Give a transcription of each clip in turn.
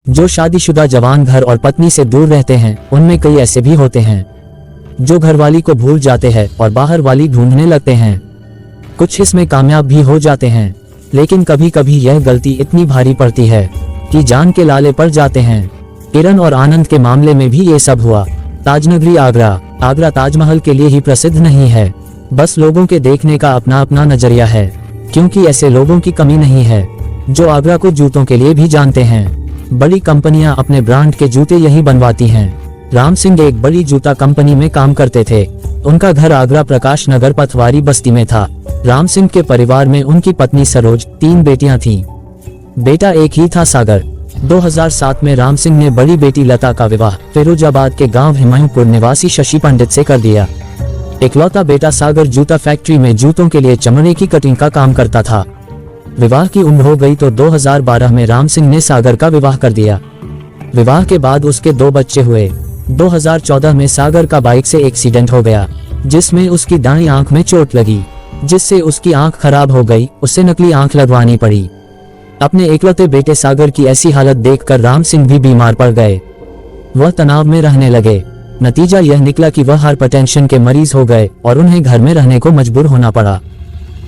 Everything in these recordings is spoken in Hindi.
जो शादीशुदा जवान घर और पत्नी से दूर रहते हैं, उनमें कई ऐसे भी होते हैं जो घरवाली को भूल जाते हैं और बाहर वाली ढूंढने लगते हैं। कुछ इसमें कामयाब भी हो जाते हैं, लेकिन कभी कभी यह गलती इतनी भारी पड़ती है कि जान के लाले पड़ जाते हैं। किरण और आनंद के मामले में भी ये सब हुआ। ताजनगरी आगरा ताजमहल के लिए ही प्रसिद्ध नहीं है, बस लोगों के देखने का अपना अपना नजरिया है, क्योंकि ऐसे लोगों की कमी नहीं है जो आगरा को जूतों के लिए भी जानते हैं। बड़ी कंपनियां अपने ब्रांड के जूते यही बनवाती हैं। राम सिंह एक बड़ी जूता कंपनी में काम करते थे। उनका घर आगरा प्रकाश नगर पथवारी बस्ती में था। राम सिंह के परिवार में उनकी पत्नी सरोज, 3 बेटियां थीं। बेटा एक ही था, सागर। 2007 में राम सिंह ने बड़ी बेटी लता का विवाह फिरोजाबाद के गांव हिमायूंपुर निवासी शशि पंडित से कर दिया। इकलौता बेटा सागर जूता फैक्ट्री में जूतों के लिए चमड़े की कटिंग का काम करता था। विवाह की उम्र हो गई तो 2012 में राम सिंह ने सागर का विवाह कर दिया। विवाह के बाद उसके 2 बच्चे हुए। 2014 में सागर का बाइक से एक्सीडेंट हो गया, जिसमें उसकी दाईं आंख में चोट लगी, जिससे उसकी आंख खराब हो गई। उसे नकली आंख लगवानी पड़ी। अपने इकलौते बेटे सागर की ऐसी हालत देखकर राम सिंह भी बीमार पड़ गए। वह तनाव में रहने लगे। नतीजा यह निकला कि वह हाइपरटेंशन के मरीज हो गए और उन्हें घर में रहने को मजबूर होना पड़ा।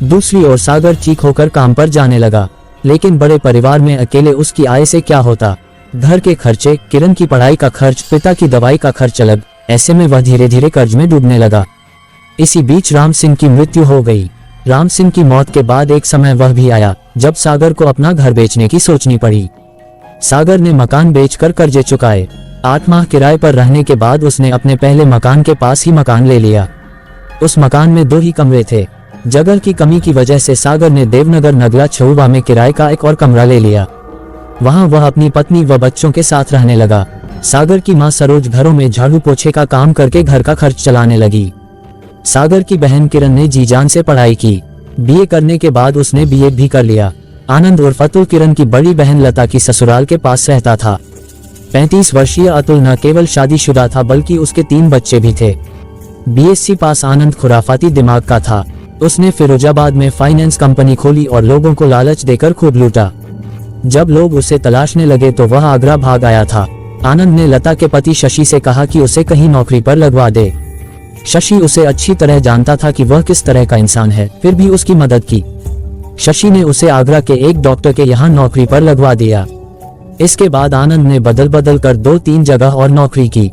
दूसरी ओर सागर चीख होकर काम पर जाने लगा, लेकिन बड़े परिवार में अकेले उसकी आय से क्या होता। घर के खर्चे, किरण की पढ़ाई का खर्च, पिता की दवाई का खर्च अलग। ऐसे में वह धीरे धीरे कर्ज में डूबने लगा। इसी बीच राम सिंह की मृत्यु हो गई। राम सिंह की मौत के बाद एक समय वह भी आया जब सागर को अपना घर बेचने की सोचनी पड़ी। सागर ने मकान बेचकर कर्जे चुकाए। 8 माह किराए पर रहने के बाद उसने अपने पहले मकान के पास ही मकान ले लिया। उस मकान में 2 ही कमरे थे। जगह की कमी की वजह से सागर ने देवनगर नगला छुबा में किराए का एक और कमरा ले लिया। वहां वह अपनी पत्नी व बच्चों के साथ रहने लगा। सागर की मां सरोज घरों में झाड़ू पोछे का काम करके घर का खर्च चलाने लगी। सागर की बहन किरण ने जी जान से पढ़ाई की। बीए करने के बाद उसने बीएड भी कर लिया। आनंद उर्फ अतुल किरण की बड़ी बहन लता की ससुराल के पास रहता था। 35 वर्षीय अतुल न केवल शादीशुदा था बल्कि उसके 3 बच्चे भी थे। बीएससी पास आनंद खुराफाती दिमाग का था। उसने फिरोजाबाद में फाइनेंस कंपनी खोली और लोगों को लालच देकर खूब लूटा। जब लोग उसे तलाशने लगे तो वह आगरा भाग आया था। आनंद ने लता के पति शशि से कहा कि उसे कहीं नौकरी पर लगवा दे। शशि उसे अच्छी तरह जानता था कि वह किस तरह का इंसान है, फिर भी उसकी मदद की। शशि ने उसे आगरा के एक डॉक्टर के यहाँ नौकरी पर लगवा दिया। इसके बाद आनंद ने बदल बदल कर 2-3 जगह और नौकरी की।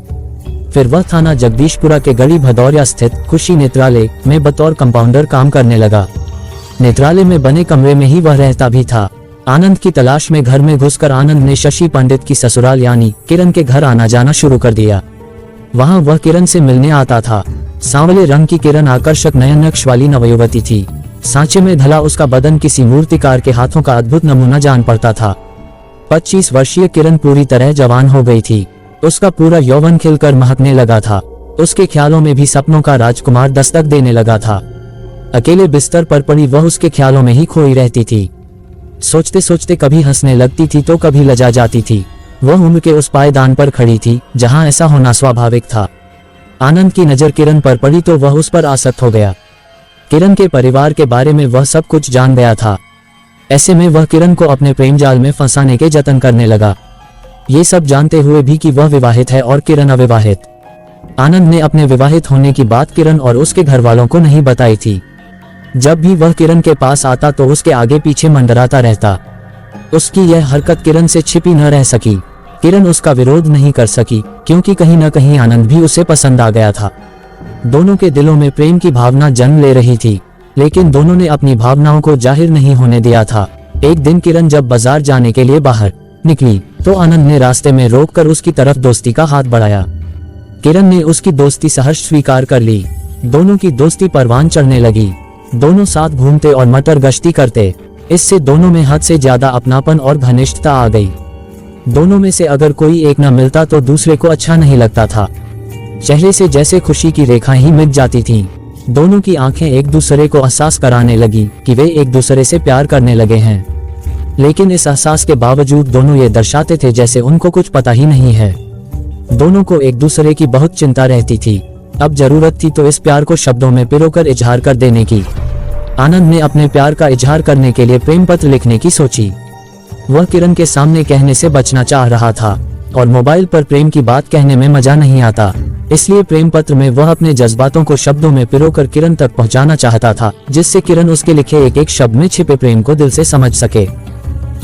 फिर वह थाना जगदीशपुरा के गली भदौरिया स्थित खुशी नेत्रालय में बतौर कंपाउंडर काम करने लगा। नेत्रालय में बने कमरे में ही वह रहता भी था। आनंद की तलाश में घर में घुसकर आनंद ने शशि पंडित की ससुराल यानी किरण के घर आना जाना शुरू कर दिया। वहां वह किरण से मिलने आता था। सांवले रंग की किरण आकर्षक नयन नक्श वाली नवयुवती थी। सांचे में ढला उसका बदन किसी मूर्तिकार के हाथों का अद्भुत नमूना जान पड़ता था। 25 वर्षीय किरण पूरी तरह जवान हो गई थी। उसका पूरा यौवन खिलकर महकने लगा था। उसके ख्यालों में भी सपनों का राजकुमार दस्तक देने लगा था। अकेले बिस्तर पर पड़ी वह उसके ख्यालों में ही खोई रहती थी। सोचते सोचते कभी हंसने लगती थी तो कभी लजा जाती थी। वह उम्र के उस पायदान पर खड़ी थी जहां ऐसा होना स्वाभाविक था। आनंद की नजर किरण पर पड़ी तो वह उस पर आसक्त हो गया। किरण के परिवार के बारे में वह सब कुछ जान गया था। ऐसे में वह किरण को अपने प्रेम जाल में फंसाने के जतन करने लगा, ये सब जानते हुए भी कि वह विवाहित है और किरण अविवाहित। आनंद ने अपने विवाहित होने की बात किरण और उसके घर वालों को नहीं बताई थी। जब भी वह किरण के पास आता तो उसके आगे पीछे मंडराता रहता। उसकी यह हरकत किरण से छिपी न रह सकी। किरण उसका विरोध नहीं कर सकी क्योंकि कहीं न कहीं आनंद भी उसे पसंद आ गया था। दोनों के दिलों में प्रेम की भावना जन्म ले रही थी, लेकिन दोनों ने अपनी भावनाओं को जाहिर नहीं होने दिया था। एक दिन किरण जब बाजार जाने के लिए बाहर निकली तो आनंद ने रास्ते में रोककर उसकी तरफ दोस्ती का हाथ बढ़ाया। किरण ने उसकी दोस्ती सहर्ष स्वीकार कर ली। दोनों की दोस्ती परवान चढ़ने लगी। दोनों साथ घूमते और मटर गश्ती करते। इससे दोनों में हद से ज्यादा अपनापन और घनिष्ठता आ गई। दोनों में से अगर कोई एक न मिलता तो दूसरे को अच्छा नहीं लगता था। चेहरे से जैसे खुशी की रेखाएं ही मिट जाती थीं। दोनों की आंखें एक दूसरे को एहसास कराने लगी कि वे एक दूसरे से प्यार करने लगे हैं, लेकिन इस एहसास के बावजूद दोनों ये दर्शाते थे जैसे उनको कुछ पता ही नहीं है। दोनों को एक दूसरे की बहुत चिंता रहती थी। अब जरूरत थी तो इस प्यार को शब्दों में पिरोकर इजहार कर देने की। आनंद ने अपने प्यार का इजहार करने के लिए प्रेम पत्र लिखने की सोची। वह किरण के सामने कहने से बचना चाह रहा था और मोबाइल पर प्रेम की बात कहने में मजा नहीं आता, इसलिए प्रेम पत्र में वह अपने जज्बातों को शब्दों में पिरोकर किरण तक पहुंचाना चाहता था, जिससे किरण उसके लिखे एक एक शब्द में छिपे प्रेम को दिल से समझ सके।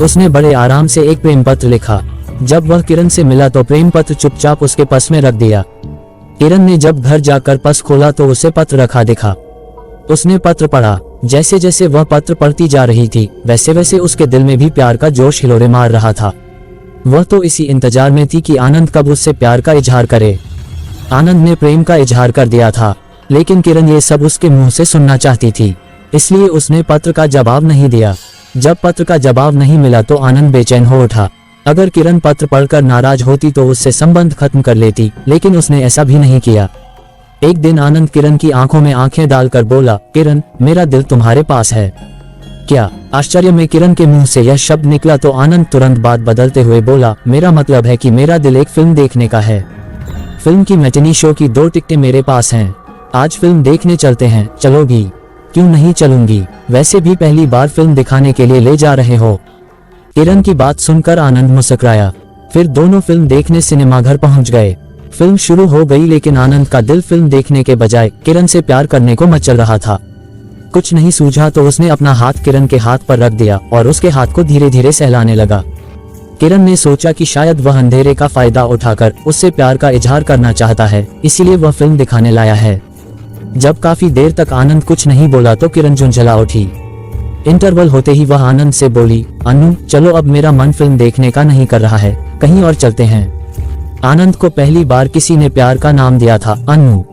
उसने बड़े आराम से एक प्रेम पत्र लिखा। जब वह किरण से मिला तो प्रेम पत्र चुपचाप उसके पर्स में रख दिया। किरण ने जब घर जाकर पर्स खोला तो उसे पत्र रखा दिखा। उसने पत्र पढ़ा। जैसे जैसे वह पत्र पढ़ती जा रही थी वैसे वैसे उसके दिल में भी प्यार का जोश हिलोरे मार रहा था। वह तो इसी इंतजार में थी कि आनंद कब उससे प्यार का इजहार करे। आनंद ने प्रेम का इजहार कर दिया था, लेकिन किरण ये सब उसके मुंह से सुनना चाहती थी, इसलिए उसने पत्र का जवाब नहीं दिया। जब पत्र का जवाब नहीं मिला तो आनंद बेचैन हो उठा। अगर किरण पत्र पढ़कर नाराज होती तो उससे संबंध खत्म कर लेती, लेकिन उसने ऐसा भी नहीं किया। एक दिन आनंद किरण की आंखों में आंखें डालकर बोला, किरण, मेरा दिल तुम्हारे पास है। क्या? आश्चर्य में किरण के मुंह से यह शब्द निकला तो आनंद तुरंत बात बदलते हुए बोला, मेरा मतलब है कि मेरा दिल एक फिल्म देखने का है। फिल्म की मैटिनी शो की 2 टिकटें मेरे पास हैं। आज फिल्म देखने चलते हैं, चलोगी? क्यों नहीं चलूंगी, वैसे भी पहली बार फिल्म दिखाने के लिए ले जा रहे हो। किरण की बात सुनकर आनंद मुस्कुराया। फिर दोनों फिल्म देखने सिनेमाघर पहुंच गए। फिल्म शुरू हो गई, लेकिन आनंद का दिल फिल्म देखने के बजाय किरण से प्यार करने को मचल रहा था। कुछ नहीं सूझा तो उसने अपना हाथ किरण के हाथ पर रख दिया और उसके हाथ को धीरे धीरे सहलाने लगा। किरण ने सोचा कि शायद वह अंधेरे का फायदा उठाकर उससे प्यार का इजहार करना चाहता है, इसीलिए वह फिल्म दिखाने लाया है। जब काफी देर तक आनंद कुछ नहीं बोला तो किरण झुंझला उठी। इंटरवल होते ही वह आनंद से बोली, अनु, चलो, अब मेरा मन फिल्म देखने का नहीं कर रहा है, कहीं और चलते हैं। आनंद को पहली बार किसी ने प्यार का नाम दिया था, अनु।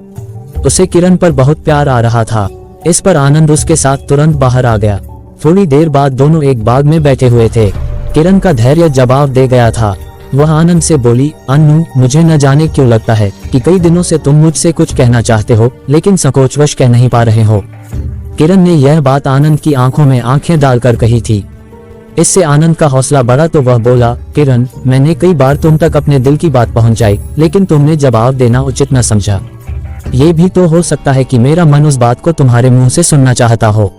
उसे किरण पर बहुत प्यार आ रहा था। इस पर आनंद उसके साथ तुरंत बाहर आ गया। थोड़ी देर बाद दोनों एक बाग में बैठे हुए थे। किरण का धैर्य जवाब दे गया था। वह आनंद से बोली, अनु, मुझे न जाने क्यों लगता है कि कई दिनों से तुम मुझसे कुछ कहना चाहते हो, लेकिन संकोचवश कह नहीं पा रहे हो। किरण ने यह बात आनंद की आंखों में आंखें डालकर कही थी। इससे आनंद का हौसला बढ़ा तो वह बोला, किरण, मैंने कई बार तुम तक अपने दिल की बात पहुंचाई, लेकिन तुमने जवाब देना उचित न समझा। ये भी तो हो सकता है कि मेरा मन उस बात को तुम्हारे मुंह से सुनना चाहता हो।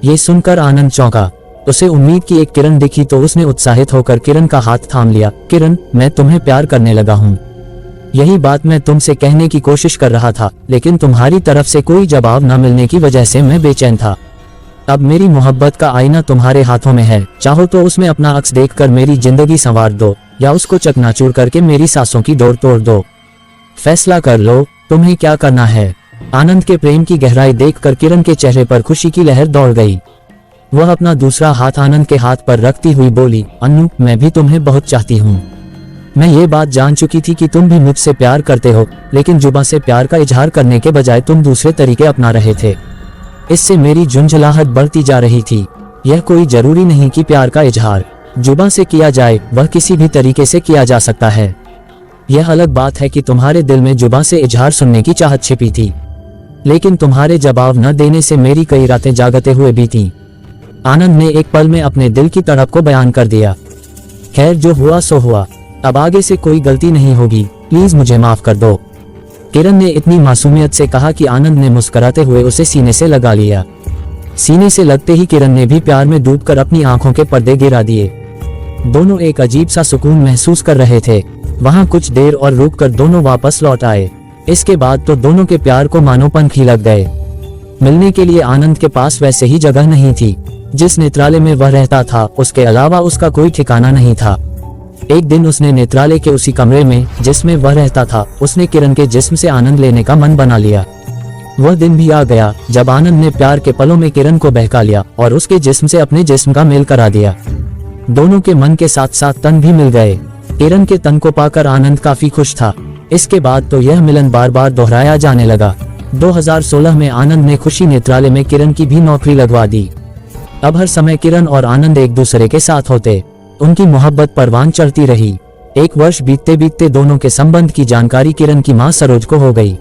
ये सुनकर आनंद चौंका। उसे उम्मीद की एक किरण दिखी तो उसने उत्साहित होकर किरण का हाथ थाम लिया। किरण, मैं तुम्हें प्यार करने लगा हूँ। यही बात मैं तुमसे कहने की कोशिश कर रहा था, लेकिन तुम्हारी तरफ से कोई जवाब न मिलने की वजह से मैं बेचैन था। अब मेरी मोहब्बत का आईना तुम्हारे हाथों में है। चाहो तो उसमें अपना अक्स देखकर मेरी जिंदगी संवार दो, या उसको चकनाचूर करके मेरी सांसों की डोर तोड़ दो। फैसला कर लो, तुम्हें क्या करना है। आनंद के प्रेम की गहराई देखकर किरण के चेहरे पर खुशी की लहर दौड़ गई। वह अपना दूसरा हाथ आनंद के हाथ पर रखती हुई बोली, अनु, मैं भी तुम्हें बहुत चाहती हूँ। मैं ये बात जान चुकी थी कि तुम भी मुझसे प्यार करते हो, लेकिन जुबान से प्यार का इजहार करने के बजाय तुम दूसरे तरीके अपना रहे थे। इससे मेरी झुंझलाहट बढ़ती जा रही थी। यह कोई जरूरी नहीं कि प्यार का इजहार जुबान से किया जाए, वह किसी भी तरीके से किया जा सकता है। यह अलग बात है कि तुम्हारे दिल में जुबान से इजहार सुनने की चाहत छिपी थी, लेकिन तुम्हारे जवाब न देने से मेरी कई रातें जागते हुए बीती। आनंद ने एक पल में अपने दिल की तड़प को बयान कर दिया। खैर, जो हुआ सो हुआ, अब आगे से कोई गलती नहीं होगी, प्लीज मुझे माफ कर दो। किरण ने इतनी मासूमियत से कहा कि आनंद ने मुस्कुराते हुए उसे सीने से लगा लिया। सीने से लगते ही किरण ने भी प्यार में डूबकर अपनी आंखों के पर्दे गिरा दिए। दोनों एक अजीब सा सुकून महसूस कर रहे थे। वहां कुछ देर और रुककर दोनों वापस लौट आए। इसके बाद तो दोनों के प्यार को मानो पंख ही लग गए। मिलने के लिए आनंद के पास वैसे ही जगह नहीं थी। जिस नेत्रालय में वह रहता था, उसके अलावा उसका कोई ठिकाना नहीं था। एक दिन उसने नेत्रालय के उसी कमरे में जिसमें वह रहता था, उसने किरण के जिस्म से आनंद लेने का मन बना लिया। वह दिन भी आ गया जब आनंद ने प्यार के पलों में किरण को बहका लिया और उसके जिस्म से अपने जिस्म का मेल करा दिया। दोनों के मन के साथ साथ तन भी मिल गए। किरण के तन को पाकर आनंद काफी खुश था। इसके बाद तो यह मिलन बार बार दोहराया जाने लगा। 2016 में आनंद ने खुशी नेत्रालय में किरण की भी नौकरी लगवा दी। अब हर समय किरण और आनंद एक दूसरे के साथ होते। उनकी मोहब्बत परवान चढ़ती रही। 1 वर्ष बीतते बीतते दोनों के संबंध की जानकारी किरण की मां सरोज को हो गई।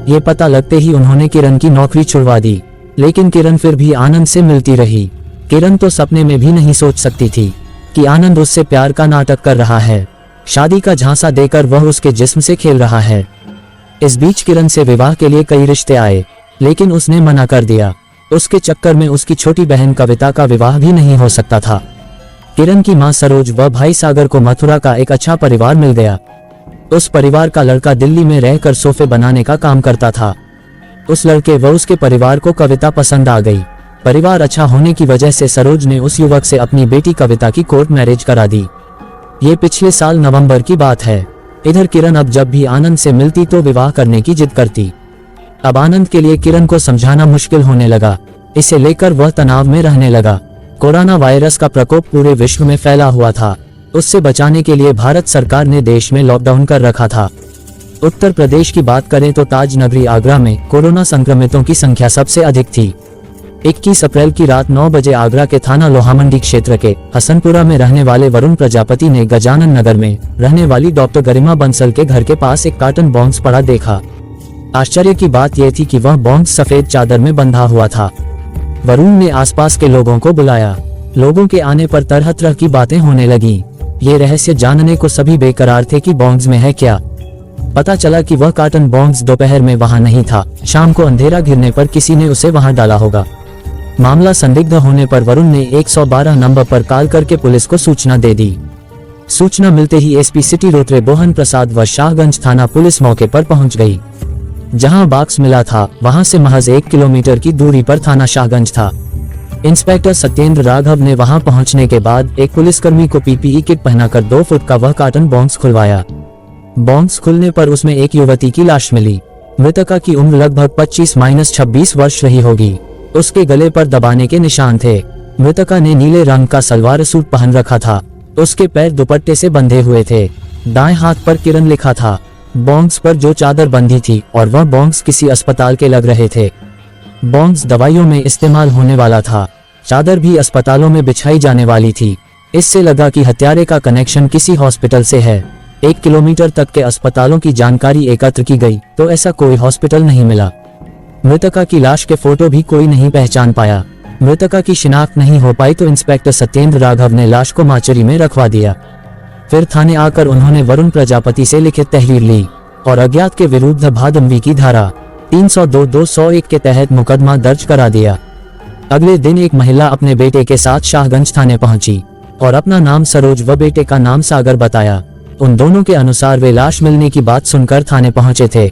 ये पता लगते ही उन्होंने किरण की नौकरी छुड़वा दी, लेकिन किरण फिर भी आनंद से मिलती रही। किरण तो सपने में भी नहीं सोच सकती थी कि आनंद उससे प्यार का नाटक कर रहा है। शादी का झांसा देकर वह उसके जिस्म से खेल रहा है। इस बीच किरण से विवाह के लिए कई रिश्ते आए, लेकिन उसने मना कर दिया। उसके चक्कर में उसकी छोटी बहन कविता का विवाह भी नहीं हो सकता था। किरण की मां सरोज व भाई सागर को मथुरा का एक अच्छा परिवार मिल गया। उस परिवार का लड़का दिल्ली में रहकर सोफे बनाने का काम करता था। उस लड़के व उसके परिवार को कविता पसंद आ गई। परिवार अच्छा होने की वजह से सरोज ने उस युवक से अपनी बेटी कविता की कोर्ट मैरिज करा दी। ये पिछले साल नवंबर की बात है। इधर किरण अब जब भी आनंद से मिलती तो विवाह करने की जिद करती। अब आनंद के लिए किरण को समझाना मुश्किल होने लगा। इसे लेकर वह तनाव में रहने लगा। कोरोना वायरस का प्रकोप पूरे विश्व में फैला हुआ था। उससे बचाने के लिए भारत सरकार ने देश में लॉकडाउन कर रखा था। उत्तर प्रदेश की बात करें तो ताज नगरी आगरा में कोरोना संक्रमितों की संख्या सबसे अधिक थी। 21 अप्रैल की रात 9 बजे आगरा के थाना लोहामंडी क्षेत्र के हसनपुरा में रहने वाले वरुण प्रजापति ने गजानन नगर में रहने वाली डॉक्टर गरिमा बंसल के घर के पास एक कार्टन बॉम्ब पड़ा देखा। आश्चर्य की बात यह थी कि वह बॉम्ब सफेद चादर में बंधा हुआ था। वरुण ने आसपास के लोगों को बुलाया। लोगों के आने पर तरह तरह की बातें होने लगी। ये रहस्य जानने को सभी बेकरार थे कि बॉम्ब्स में है क्या। पता चला कि वह कार्टन बॉम्ब्स दोपहर में वहां नहीं था। शाम को अंधेरा गिरने पर किसी ने उसे वहां डाला होगा। मामला संदिग्ध होने पर वरुण ने 112 नंबर पर कॉल करके पुलिस को सूचना दे दी। सूचना मिलते ही एसपी सिटी रोतरे बोहन प्रसाद व शाहगंज थाना पुलिस मौके पर पहुंच गई। जहां बॉक्स मिला था वहां से महज 1 किलोमीटर की दूरी पर थाना शाहगंज था। इंस्पेक्टर सत्येंद्र राघव ने वहां पहुंचने के बाद एक पुलिसकर्मी को पीपीई किट पहनाकर 2 फुट का वह कार्टन बॉम्ब्स खुलवाया। बॉम्ब्स खुलने पर उसमें एक युवती की लाश मिली। मृतका की उम्र लगभग 25-26 वर्ष रही होगी। उसके गले पर दबाने के निशान थे। मृतका ने नीले रंग का सलवार सूट पहन रखा था। उसके पैर दुपट्टे से बंधे हुए थे। दाएं हाथ पर किरण लिखा था। बॉम्ब्स पर जो चादर बंधी थी और वह बॉम्ब्स किसी अस्पताल के लग रहे थे। बॉम्ब्स दवाइयों में इस्तेमाल होने वाला था। चादर भी अस्पतालों में बिछाई जाने वाली थी। इससे लगा कि हत्यारे का कनेक्शन किसी हॉस्पिटल से है। 1 किलोमीटर तक के अस्पतालों की जानकारी एकत्र की गई तो ऐसा कोई हॉस्पिटल नहीं मिला। मृतका की लाश के फोटो भी कोई नहीं पहचान पाया। मृतका की शिनाख्त नहीं हो पाई तो इंस्पेक्टर सत्येंद्र राघव ने लाश को माचरी में रखवा दिया। फिर थाने आकर उन्होंने वरुण प्रजापति से लिखित तहरीर ली और अज्ञात के विरुद्ध भादमवी की धारा 302-201 के तहत मुकदमा दर्ज करा दिया। अगले दिन एक महिला अपने बेटे के साथ शाहगंज थाने पहुंची और अपना नाम सरोज व बेटे का नाम सागर बताया। उन दोनों के अनुसार वे लाश मिलने की बात सुनकर थाने पहुंचे थे।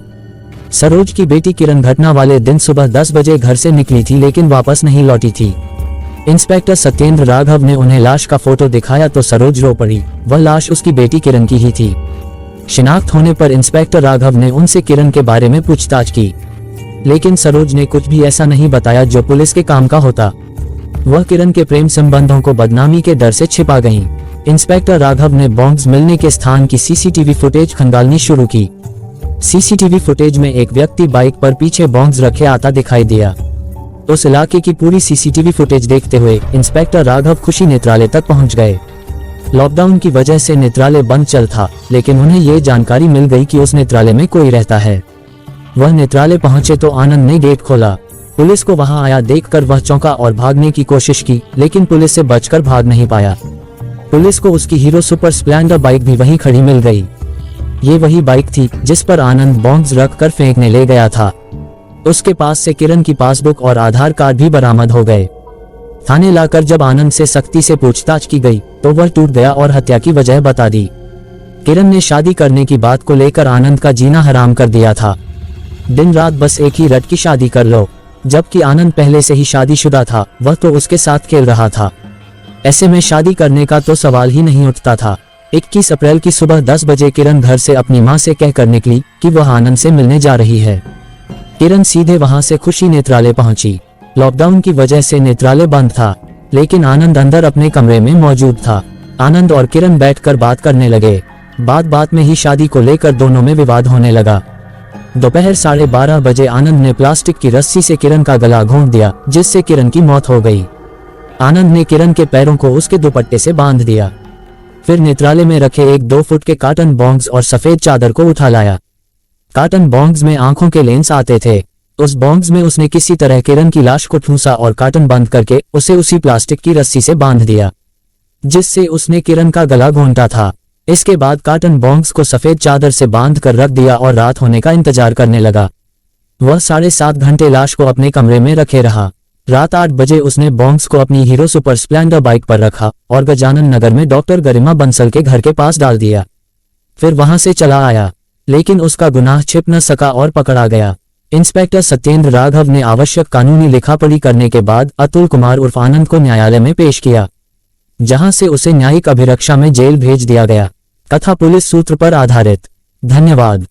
सरोज की बेटी किरण घटना वाले दिन सुबह 10 बजे घर से निकली थी लेकिन वापस नहीं लौटी थी। इंस्पेक्टर सत्येंद्र राघव ने उन्हें लाश का फोटो दिखाया तो सरोज रो पड़ी। वह लाश उसकी बेटी किरण की ही थी। शिनाख्त होने पर इंस्पेक्टर राघव ने उनसे किरण के बारे में पूछताछ की, लेकिन सरोज ने कुछ भी ऐसा नहीं बताया जो पुलिस के काम का होता। वह किरण के प्रेम संबंधों को बदनामी के डर से छिपा गईं। इंस्पेक्टर राघव ने बॉम्ब्स मिलने के स्थान की सीसीटीवी फुटेज खंगालनी शुरू की। सीसीटीवी फुटेज में एक व्यक्ति बाइक पर पीछे बॉम्ब्स रखे आता दिखाई दिया। उस इलाके की पूरी सीसीटीवी फुटेज देखते हुए इंस्पेक्टर राघव खुशी नेत्रालय तक पहुंच गए। लॉकडाउन की वजह से नेत्रालय बंद चल था, लेकिन उन्हें ये जानकारी मिल गई कि उस नेत्रालय में कोई रहता है। वह नेत्रालय पहुंचे तो आनंद ने गेट खोला। पुलिस को वहां आया देखकर वह चौंका और भागने की कोशिश की, लेकिन पुलिस से बचकर भाग नहीं पाया। पुलिस को उसकी हीरो सुपर स्प्लेंडर बाइक भी वहीं खड़ी मिल गई। ये वही बाइक थी जिस पर आनंद बॉम्ब्स रखकर फेंकने ले गया था। उसके पास से किरण की पासबुक और आधार कार्ड भी बरामद हो गए। थाने लाकर जब आनंद से सख्ती से पूछताछ की गई तो वह टूट गया और हत्या की वजह बता दी। किरण ने शादी करने की बात को लेकर आनंद का जीना हराम कर दिया था। दिन रात बस एक ही रट की शादी कर लो, जबकि आनंद पहले से ही शादीशुदा था। वह तो उसके साथ खेल रहा था। ऐसे में शादी करने का तो सवाल ही नहीं उठता था। 21 अप्रैल की सुबह 10 बजे किरण घर से अपनी मां से कहकर निकली कि वह आनंद से मिलने जा रही है। किरण सीधे वहां से खुशी नेत्रालय पहुंची। लॉकडाउन की वजह से नेत्रालय बंद था, लेकिन आनंद अंदर अपने कमरे में मौजूद था। आनंद और किरण बैठकर बात करने लगे। बात में ही शादी को लेकर दोनों में विवाद होने लगा। दोपहर 12:30 बजे आनंद ने प्लास्टिक की रस्सी से किरण का गला घोंट दिया, जिससे किरण की मौत हो गई। आनंद ने किरण के पैरों को उसके दुपट्टे से बांध दिया। फिर नेत्रालय में रखे एक 2 फुट के कार्टन बॉम्ब्स और सफेद चादर को उठा लाया। कार्टन बॉम्ब्स में आंखों के लेंस आते थे। उस बॉम्ब्स में उसने किसी तरह किरण की लाश को ठूंसा और कार्टन बंद करके उसे उसी प्लास्टिक की रस्सी से बांध दिया, जिससे उसने किरण का गला घोंटा था। इसके बाद कार्टन बॉम्ब्स को सफेद चादर से बांध कर रख दिया और रात होने का इंतजार करने लगा। वह 7.5 घंटे लाश को अपने कमरे में रखे रहा। रात 8 बजे उसने बॉन्ग्स को अपनी हीरो सुपर स्प्लेंडर बाइक पर रखा और गजानन नगर में डॉक्टर गरिमा बंसल के घर के पास डाल दिया। फिर वहां से चला आया, लेकिन उसका गुनाह छिप न सका और पकड़ा गया। इंस्पेक्टर सत्येंद्र राघव ने आवश्यक कानूनी लिखापढ़ी करने के बाद अतुल कुमार उर्फ आनंद को न्यायालय में पेश किया, जहां से उसे न्यायिक अभिरक्षा में जेल भेज दिया गया। कथा पुलिस सूत्र पर आधारित। धन्यवाद।